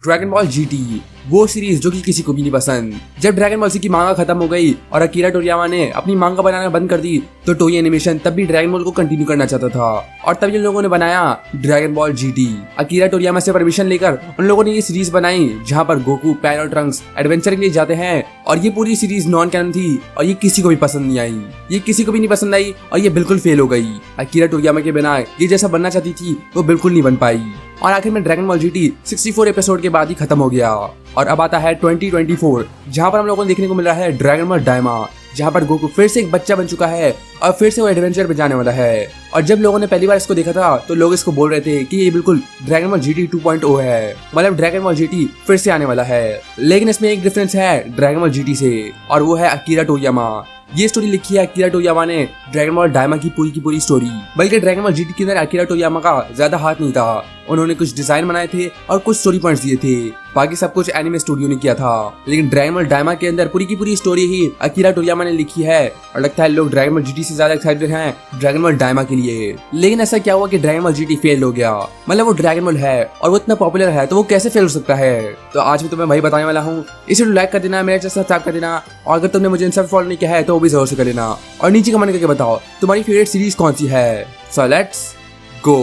Dragon ball GT, वो series जो कि किसी को भी नहीं पसंद। जब ड्रैगन बॉल की मांगा खत्म हो गई और अकीरा टोरियामा ने अपनी मांगा बनाना बंद कर दी तो टोई एनिमेशन तब भी ड्रैगन बॉल को कंटिन्यू करना चाहता था और तब इन लोगों ने बनाया ड्रैगन बॉल जीटी। अकीरा टोरियामा से परमिशन लेकर उन लोगों ने ये सीरीज बनाई जहां पर गोकू, पैन और ट्रंक्स एडवेंचर के लिए जाते हैं और ये पूरी सीरीज नॉन कैनन थी और ये किसी को भी पसंद नहीं आई। ये किसी को भी नहीं पसंद आई और ये बिल्कुल फेल हो गई। अकीरा टोरियामा के बिना ये जैसा बनना चाहती थी वो बिल्कुल नहीं बन पाई और आखिर में ड्रैगन बॉल जीटी 64 एपिसोड के बाद ही खत्म हो गया। और अब आता है 2024 जहां पर हम लोगों को देखने को मिल रहा है ड्रैगन बॉल डायमा, जहां पर गोकू फिर से एक बच्चा बन चुका है और फिर से वो एडवेंचर पे जाने वाला है। और जब लोगों ने पहली बार इसको देखा था तो लोग इसको बोल रहे थे कि ये बिल्कुल ड्रैगन बॉल जीटी 2.0 है, मतलब ड्रैगन बॉल जीटी फिर से आने वाला है। लेकिन इसमें एक डिफरेंस है ड्रैगन बॉल जीटी से और वो है अकीरा टोरियामा। ये स्टोरी लिखी है अकीरा टोरियामा ने ड्रैगन बॉल डायमा की पूरी स्टोरी। बल्कि ड्रैगन बॉल जीटी के अंदर अकीरा टोरियामा का ज्यादा हाथ नहीं था, उन्होंने कुछ डिजाइन बनाए थे और कुछ स्टोरी पॉइंट्स दिए थे, बाकी सब कुछ एनिमे स्टूडियो ने किया था। लेकिन ड्रैगन बॉल डायमा के अंदर पूरी की पूरी स्टोरी ही अकीरा टोरियामा ने लिखी है और लगता है लोग ड्रैगन बॉल जीटी से ज्यादा एक्साइटेड हैं ड्रैगन बॉल डायमा के लिए। लेकिन ऐसा क्या हुआ कि ड्रैगन बॉल जीटी फेल हो गया, मतलब वो ड्रैगन बॉल है और वो इतना पॉपुलर है तो वो कैसे फेल हो सकता है। तो आज भी तुम्हें वही बताने वाला हूँ। इसे लाइक कर देना, मेरे चैनल सब्सक्राइब कर देना और अगर तुमने मुझे इंस्टा फॉलो नहीं किया है तो वो भी जरूर से कर लेना और नीचे कमेंट करके बताओ तुम्हारी फेवरेट सीरीज कौन सी है। So let's go.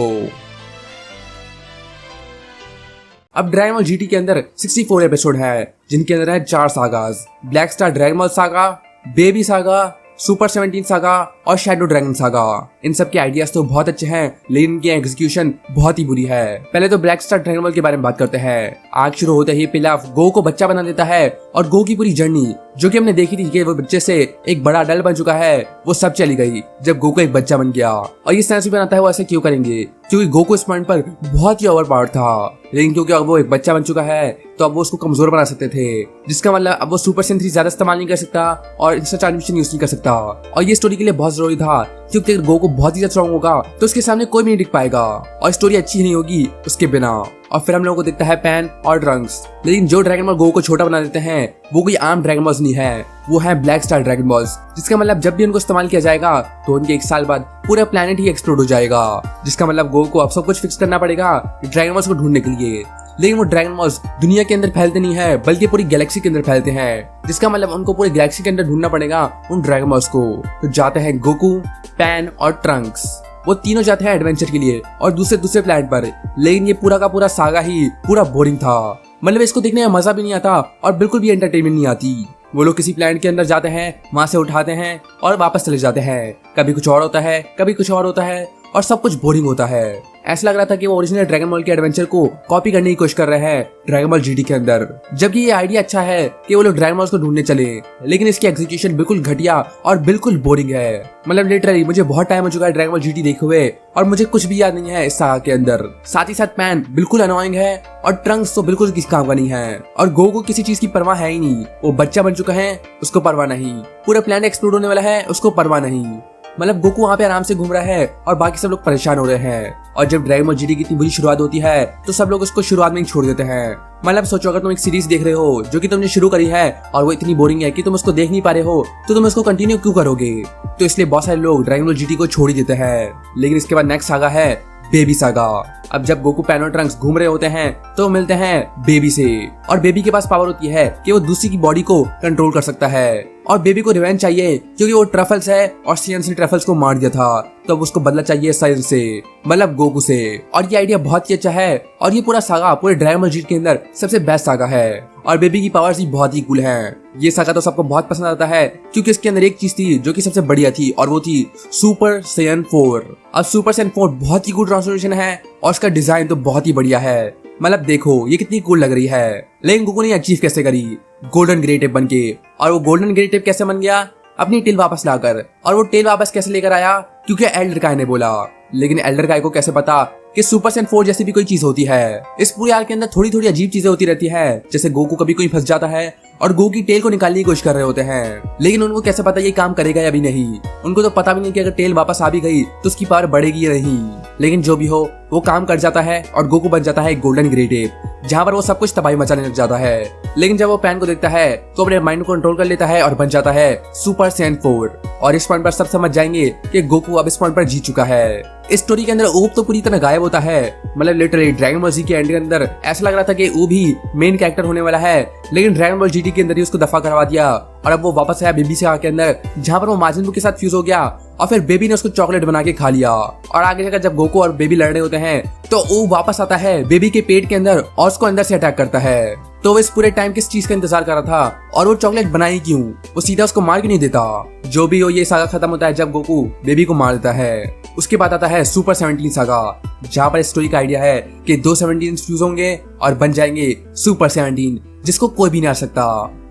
अब ड्रैगन बॉल जीटी के अंदर 64 एपिसोड है जिनके अंदर है 4 sagas, black star dragon ball saga, baby saga, super 17 saga और शैडो ड्रैगन सागा। इन सब के आइडियाज तो बहुत अच्छे हैं लेकिन इनकी एग्जीक्यूशन बहुत ही बुरी है। पहले तो ब्लैक स्टार ड्रैगन बॉल के बारे में बात करते हैं। आग शुरू होते ही पिलाफ गो को बच्चा बना देता है और गो की पूरी जर्नी जो कि हमने देखी थी कि वो बच्चे से एक बड़ा अडल्ट बन चुका है वो सब चली गई जब गो को एक बच्चा बन गया। और ये सेंस भी बनाता है वो ऐसे क्यों करेंगे, क्योंकि गो को इस पॉइंट पर बहुत ही ओवर पावर था। लेकिन क्योंकि अब वो एक बच्चा बन चुका है तो अब वो उसको कमजोर बना सकते थे, जिसका मतलब अब वो सुपर सेन 3 ज्यादा इस्तेमाल नहीं कर सकता और इंस्टा ट्रांसमिशन यूज नहीं कर सकता। और ये स्टोरी के लिए बहुत जरूरी था क्योंकि अगर गो को बहुत ही ज्यादा स्ट्रॉन्ग होगा तो उसके सामने कोई भी नहीं टिक पाएगा और स्टोरी अच्छी नहीं होगी उसके बिना। और फिर हम लोगों को दिखता है पैन और ट्रंक्स, लेकिन जो ड्रैगन बॉल गो को छोटा बना देते हैं वो कोई आम ड्रैगन बॉल्स नहीं है, वो है ब्लैक स्टार ड्रैगन बॉल्स, जिसका मतलब जब भी उनको इस्तेमाल किया जाएगा तो उनके 1 साल बाद पूरा प्लेनेट ही एक्सप्लोड हो जाएगा। जिसका मतलब गो को अब सब कुछ फिक्स करना पड़ेगा ड्रैगन बॉल्स को ढूंढने के लिए। लेकिन वो ड्रैगन बॉल्स दुनिया के अंदर फैलते नहीं है बल्कि पूरी गैलेक्सी के अंदर फैलते हैं, जिसका मतलब उनको पूरी गैलेक्सी के अंदर ढूंढना पड़ेगा उन ड्रैगन बॉल्स को। तो जाते हैं गोकू, पैन और ट्रंक्स, वो तीनों जाते हैं एडवेंचर के लिए और दूसरे प्लैनेट पर। लेकिन ये पूरा का पूरा सागा ही पूरा बोरिंग था, मतलब इसको देखने में मजा भी नहीं आता और बिल्कुल भी एंटरटेनमेंट नहीं आती। वो लोग किसी प्लैनेट के अंदर जाते हैं, वहां से उठाते हैं और वापस चले जाते हैं, कभी कुछ और होता है कभी कुछ और होता है और सब कुछ बोरिंग होता है। ऐसा लग रहा था कि वो ओरिजिनल ड्रैगन बॉल के एडवेंचर को कॉपी करने की कोशिश कर रहे हैं ड्रैगन बॉल जीटी के अंदर, जबकि ये आइडिया अच्छा है कि वो लोग ड्रैगन बॉल्स को ढूंढने चले, लेकिन इसकी एग्जीक्यूशन बिल्कुल घटिया और बिल्कुल बोरिंग है। मतलब लिटरली मुझे बहुत टाइम हो चुका है ड्रैगन बॉल जीटी देखे हुए और मुझे कुछ भी याद नहीं है इस सागा के अंदर। साथ ही साथ पैन बिल्कुल अनोइंग है और ट्रंक्स तो बिल्कुल किसी काम का नहीं है और गो को किसी चीज की परवाह है ही नहीं, वो बच्चा बन चुका है उसको परवाह नहीं, पूरा प्लेनेट एक्सप्लोड होने वाला है उसको परवाह नहीं। मतलब गोकू वहाँ पे आराम से घूम रहा है और बाकी सब लोग परेशान हो रहे हैं। और जब ड्रैगन बॉल जीटी की इतनी बुरी शुरुआत होती है तो सब लोग उसको शुरुआत में ही छोड़ देते हैं। मतलब सोचो अगर तुम एक सीरीज देख रहे हो जो कि तुमने शुरू करी है और वो इतनी बोरिंग है कि तुम उसको देख नहीं पा रहे हो तो तुम उसको कंटिन्यू क्यों करोगे। तो इसलिए बहुत सारे लोग ड्रैगन बॉल जीटी को छोड़ ही देते हैं। लेकिन इसके बाद नेक्स्ट सागा है बेबी सागा। अब जब गोकू, पैन और ट्रंक्स घूम रहे होते हैं तो मिलते हैं बेबी से और बेबी के पास पावर होती है कि वो दूसरी की बॉडी को कंट्रोल कर सकता है और बेबी को रिवेंज चाहिए क्योंकि वो ट्रफल्स है और सायंस ने ट्रफल्स को मार दिया था तो उसको बदला चाहिए सायंस से, मतलब गोकू से। और ये आइडिया बहुत ही अच्छा है और ये पूरा सागा पूरे ड्रैगन बॉल जीटी के अंदर सबसे बेस्ट सागा है और बेबी की पावर्स भी बहुत ही कूल हैं। ये सागा तो सबको बहुत पसंद आता है क्योंकि इसके अंदर एक चीज थी जो कि सबसे बढ़िया थी और वो थी सुपर सैयन 4। अब सुपर सैयन 4 बहुत ही कूल ट्रांसफॉर्मेशन है और उसका डिजाइन तो बहुत ही बढ़िया है। मतलब देखो ये कितनी कूल लग रही है। लेकिन गोकू ने अचीव कैसे करी गोल्डन ग्रे टेप बन के, और वो गोल्डन ग्रे टेप कैसे बन गया अपनी टेल वापस लाकर, और वो टेल वापस कैसे लेकर आया क्योंकि एल्डर काय ने बोला। लेकिन एल्डर काय को कैसे पता कि सुपर सैयन 4 जैसी भी कोई चीज होती है। इस पूरे आर्क के अंदर थोड़ी थोड़ी अजीब चीजें होती रहती है, जैसे गोकू कभी कोई फंस जाता है और गोकू की टेल को निकालने की कोशिश कर रहे होते हैं, लेकिन उनको कैसे पता ये काम करेगा या भी नहीं। उनको तो पता भी नहीं कि अगर टेल वापस आ भी गई तो उसकी पावर बढ़ेगी या नहीं। लेकिन जो भी हो वो काम कर जाता है और गोकू बन जाता है गोल्डन ग्रेट एप, जहाँ पर वो सब कुछ तबाही मचाने लग जाता है। लेकिन जब वो पैन को देखता है तो अपने माइंड को कंट्रोल कर लेता है और बन जाता है सुपर सैयन 4। और इस पॉइंट पर सब समझ जाएंगे कि गोकू अब इस पॉइंट पर जीत चुका है। इस स्टोरी के अंदर ऊब तो पूरी तरह गायब होता है। मतलब लिटरली ड्रैगन बॉल जी के एंड के अंदर ऐसा लग रहा था कि ऊब ही मेन कैरेक्टर होने वाला है, लेकिन ड्रैगन बॉल जीटी के अंदर ही उसको दफा करवा दिया और अब वो वापस आया बेबी सागा के अंदर, जहाँ पर वो माजिन बू के साथ फ्यूज हो गया और फिर बेबी ने उसको चॉकलेट बना के खा लिया। और आगे जाकर जब गोकू और बेबी लड़ रहे होते हैं तो ऊब वापस आता है बेबी के पेट के अंदर और उसको अंदर से अटैक करता है। तो वो इस पूरे टाइम किस चीज का इंतजार कर रहा था और वो चॉकलेट बनाई क्यों? वो सीधा उसको मार क्यों नहीं देता? जो भी हो ये सागा खत्म होता है जब गोकू बेबी को मार देता है। उसके बाद आता है सुपर 17 सागा, जहाँ पर स्टोरी का आइडिया है कि 2 17 फ्यूज होंगे और बन जाएंगे सुपर 17, जिसको कोई भी नहीं आ सकता।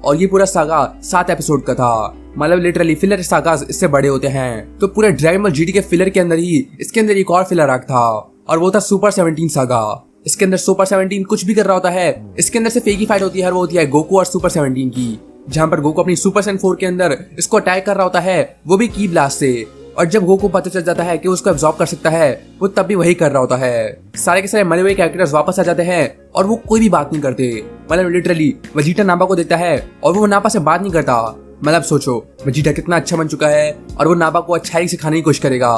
और ये पूरा सागा 7 एपिसोड का था। मतलब लिटरली फिलर सागास इससे बड़े होते हैं। तो पूरे ड्रैगन बॉल जीटी के फिलर के अंदर ही इसके अंदर एक और फिलर आर्क था और वो था सुपर 17 सागा। इसके अंदर सुपर 17 कुछ भी कर रहा होता है। इसके अंदर सिर्फ एक ही फाइट होती है और वो होती है गोकू और सुपर 17 की, जहाँ पर गोकू अपनी सुपर सैयन 4 के अंदर इसको अटैक कर रहा होता है, वो भी की ब्लास्ट से। और जब गोकू पता चल जाता है कि उसको एब्जॉर्ब कर सकता है, वो तब भी वही कर रहा होता है। सारे के सारे मरे हुए कैरेक्टर्स वापस आ जाते हैं और वो कोई भी बात नहीं करते। मतलब लिटरली वेजिटा नापा को देखता है और वो नापा से बात नहीं करता। मतलब सोचो वेजिटा कितना अच्छा बन चुका है और वो नापा को अच्छाई सिखाने की कोशिश करेगा,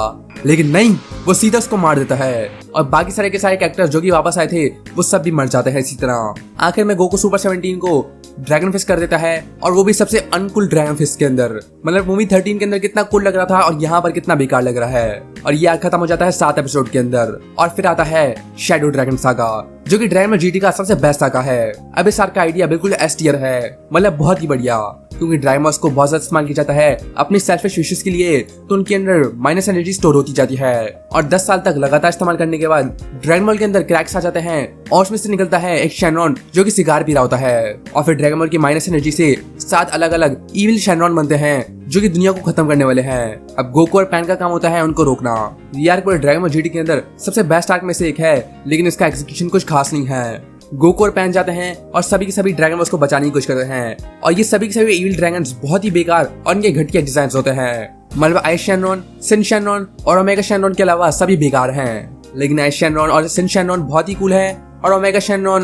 लेकिन नहीं, वो सीधा उसको मार देता है। और बाकी सारे के सारे कैरेक्टर्स जो कि वापस आए थे वो सब भी मर जाते हैं इसी तरह। आखिर में गोकू सुपर 17 को ड्रैगन फिश कर देता है और वो भी सबसे अनकूल ड्रैगन फिश के अंदर। मतलब मूवी 13 के अंदर कितना कूल लग रहा था और यहाँ पर कितना बेकार लग रहा है। और ये खत्म हो जाता है 7 एपिसोड के अंदर। और फिर आता है शैडो ड्रैगन सागा, जो कि ड्रैगन बॉल जीटी का सबसे बेस्ट सागा है। अब इस आर्क का आइडिया बिल्कुल एस टियर है, मतलब बहुत ही बढ़िया, क्योंकि ड्रैगन बॉल्स को बहुत ज्यादा इस्तेमाल किया जाता है अपनी सेल्फिश विशेस के लिए। तो उनके अंदर माइनस एनर्जी स्टोर होती जाती है और 10 साल तक लगातार इस्तेमाल करने के बाद ड्रैगन बॉल के अंदर क्रैक्स आ जाते हैं और उसमें से निकलता है एक शैनरॉन जो कि सिगार पी रहा होता है। और फिर ड्रैगन बॉल की माइनस एनर्जी से 7 अलग अलग इविल शैनरॉन बनते हैं जो कि दुनिया को खत्म करने वाले हैं। अब गोकू और पैन का काम होता है उनको रोकना। ये आर्क पूरे ड्रैगन बॉल जीटी के अंदर सबसे बेस्ट आर्क में से एक है, लेकिन इसका एग्जीक्यूशन कुछ खास नहीं है। गोकू और पैन जाते हैं और सभी के सभी ड्रैगन बॉल्स को बचाने की कोशिश करते हैं और ये सभी के सभी इविल ड्रैगन्स बहुत ही बेकार और इनके घटिया डिजाइन होते हैं। मतलब आइस शैनरॉन, सिन शैनरॉन और ओमेगा शैनरॉन के अलावा सभी बेकार हैं, लेकिन आइस शैनरॉन और सिन शैनरॉन बहुत ही कूल है और ओमेगा शैनरॉन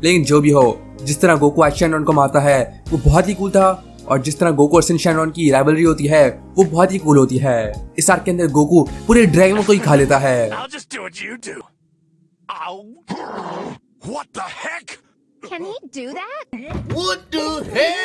लेकिन जो भी हो, जिस तरह गोकू आइस शैनरॉन को मारता है वो बहुत ही कूल था और जिस तरह गोकू और सिन शैनरॉन की राइवलरी होती है वो बहुत ही कूल होती है। इस आर्क के अंदर गोकू पूरे ड्रैगन को ही खा लेता है। Ow. What the heck? Can he do that? What the hell?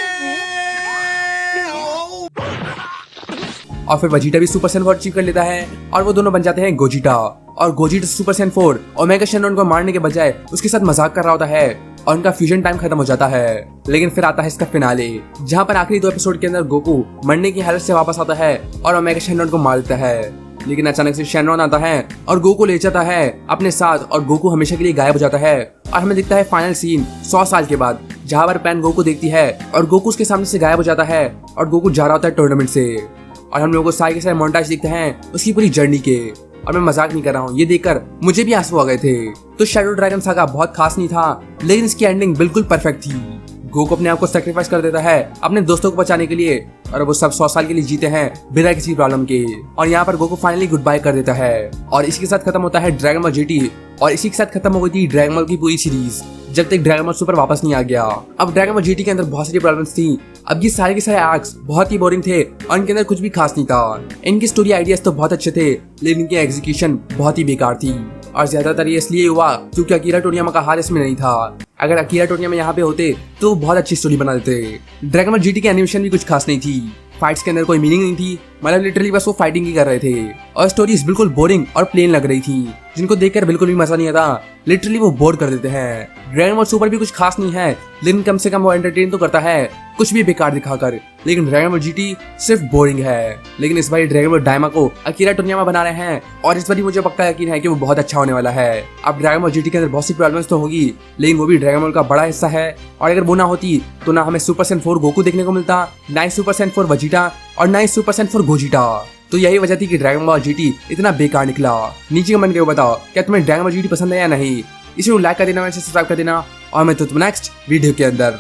और फिर वेजिटा भी सुपर सैयन 4 अचीव कर लेता है और वो दोनों बन जाते हैं गोजिटा। और गोजिटा सुपर सैयन 4 ओमेगा शैनरॉन को मारने के बजाय उसके साथ मजाक कर रहा होता है और उनका फ्यूजन टाइम खत्म हो जाता है। लेकिन फिर आता है इसका फिनाले, जहाँ पर आखिरी 2 एपिसोड के अंदर गोकू मरने की हालत से वापस आता है और ओमेगा शैनरॉन को मार देता है। लेकिन अचानक से शैनरॉन आता है और गोकू ले जाता है अपने साथ और गोकू हमेशा के लिए गायब हो जाता है। और हमें दिखता है फाइनल सीन 100 साल के बाद, जहाँ पर पैन गोकू देखती है और गोकू उसके सामने से गायब हो जाता है और गोकू जा रहा होता है टूर्नामेंट से। और हम लोगों को सारे के सारे मोन्टाज दिखते हैं उसकी पूरी जर्नी के। और मैं मजाक नहीं कर रहा हूँ, ये देखकर मुझे भी आंसू आ गए थे। तो शैडो ड्रैगन सागा बहुत खास नहीं था, लेकिन इसकी एंडिंग बिल्कुल परफेक्ट थी। गोकू अपने आप को सैक्रिफाइस कर देता है अपने दोस्तों को बचाने के लिए और वो सब 100 साल के लिए जीते हैं बिना किसी प्रॉब्लम के। और यहाँ पर गोकू फाइनली गुड बाय कर देता है और इसी के साथ खत्म होता है ड्रैगन बॉल जीटी। और इसी के साथ खत्म हो गई थी ड्रैगन बॉल की पूरी सीरीज, जब तक ड्रैगन बॉल सुपर वापस नहीं आ गया। अब ड्रैगन बॉल जीटी के अंदर बहुत सारी प्रॉब्लम्स थी। अब ये सारे के सारे आर्क्स बहुत ही बोरिंग थे और इनके अंदर कुछ भी खास नहीं था। इनकी स्टोरी आइडियाज तो बहुत अच्छे थे, लेकिन इनकी एग्जीक्यूशन बहुत ही बेकार थी। और ज्यादातर ये इसलिए हुआ क्योंकि अकीरा टोरियामा का हाल इसमें नहीं था। अगर अकीरा टोरियामा यहाँ पे होते तो बहुत अच्छी स्टोरी बना देते। ड्रैगन बॉल जीटी की एनिमेशन भी कुछ खास नहीं थी, फाइट्स के अंदर कोई मीनिंग नहीं थी। मतलब लिटरली बस वो फाइटिंग ही कर रहे थे और स्टोरीज बिल्कुल बोरिंग और प्लेन लग रही थी, जिनको देखकर बिल्कुल भी मजा नहीं आता। लिटरली वो बोर कर देते हैं। ड्रैगन बॉल सुपर भी कुछ खास नहीं है, लेकिन कम से कम वो एंटरटेन तो करता है, कुछ भी बेकार दिखाकर। लेकिन ड्रैगन बॉल जीटी सिर्फ बोरिंग है। लेकिन इस बार ड्रैगन बॉल डायमा को अकीरा टोरियामा बना रहे हैं और इस बार मुझे पक्का यकीन है कि वो बहुत अच्छा होने वाला है। अब ड्रैगन बॉल जीटी के अंदर बहुत सी प्रॉब्लम्स तो होगी, लेकिन वो भी ड्रैगन बॉल का बड़ा हिस्सा है। और अगर वो ना होती तो ना हमें सुपर सैयन 4 गोकू देखने को मिलता, ना ही सुपर सैयन 4 वेजिटा और ना ही सुपर सैयन 4 गोजिटा। तो यही वजह थी कि ड्रैगन बॉल जीटी इतना बेकार निकला। नीचे कमेंट करके बताओ क्या तुम्हें ड्रैगन बॉल जीटी पसंद है या नहीं। इसे लाइक कर देना, सब्सक्राइब कर देना और मैं तो नेक्स्ट वीडियो के अंदर